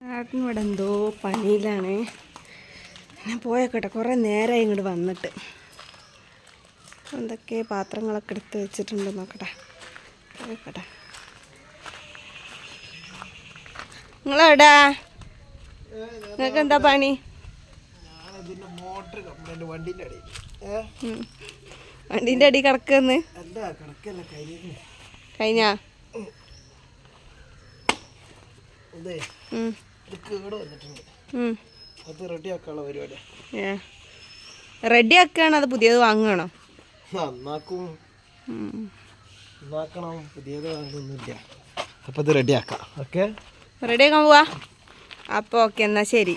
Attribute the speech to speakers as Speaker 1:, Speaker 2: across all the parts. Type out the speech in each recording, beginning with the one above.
Speaker 1: ഇവിടെ എന്തോ പണിയിലാണ്. ഞാൻ പോയേക്കട്ടെ, കുറേ നേരമായി ഇങ്ങോട്ട് വന്നിട്ട്. എന്തൊക്കെ പാത്രങ്ങളൊക്കെ എടുത്ത് വെച്ചിട്ടുണ്ട് നോക്കട്ടെ. പോയേക്കട്ടെ. നിങ്ങളെവിടാ? നിങ്ങൾക്ക് എന്താ പണി? വണ്ടീൻ്റെ അടി കിടക്കുന്ന് കഴിഞ്ഞാ? റെഡി ആക്കുകയാണ്. അത് പുതിയത് വാങ്ങുകയാണോ? റെഡി ആക്കാൻ പോവാ. അപ്പോൾ ഓക്കെ, എന്നാ ശരി.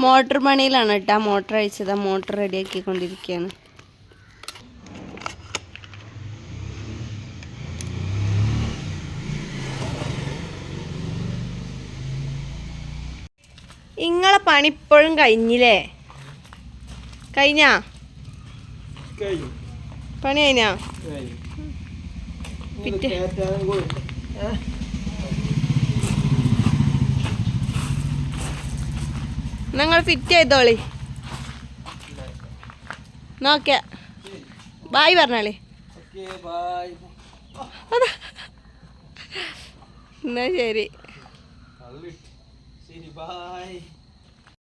Speaker 1: മോട്ടർ പണിയിലാണ് കേട്ടോ. മോട്ടർ അഴിച്ചതാ. മോട്ടർ റെഡിയാക്കിക്കൊണ്ടിരിക്കുകയാണ്. ഇങ്ങളെ പണി ഇപ്പോഴും കഴിഞ്ഞില്ലേ? കഴിഞ്ഞാ? പണി കഴിഞ്ഞാ? നിങ്ങൾ ഫിറ്റ് ചെയ്തോളി. നോക്കിയ ബായ് പറഞ്ഞാളി. എന്നാ ശരി.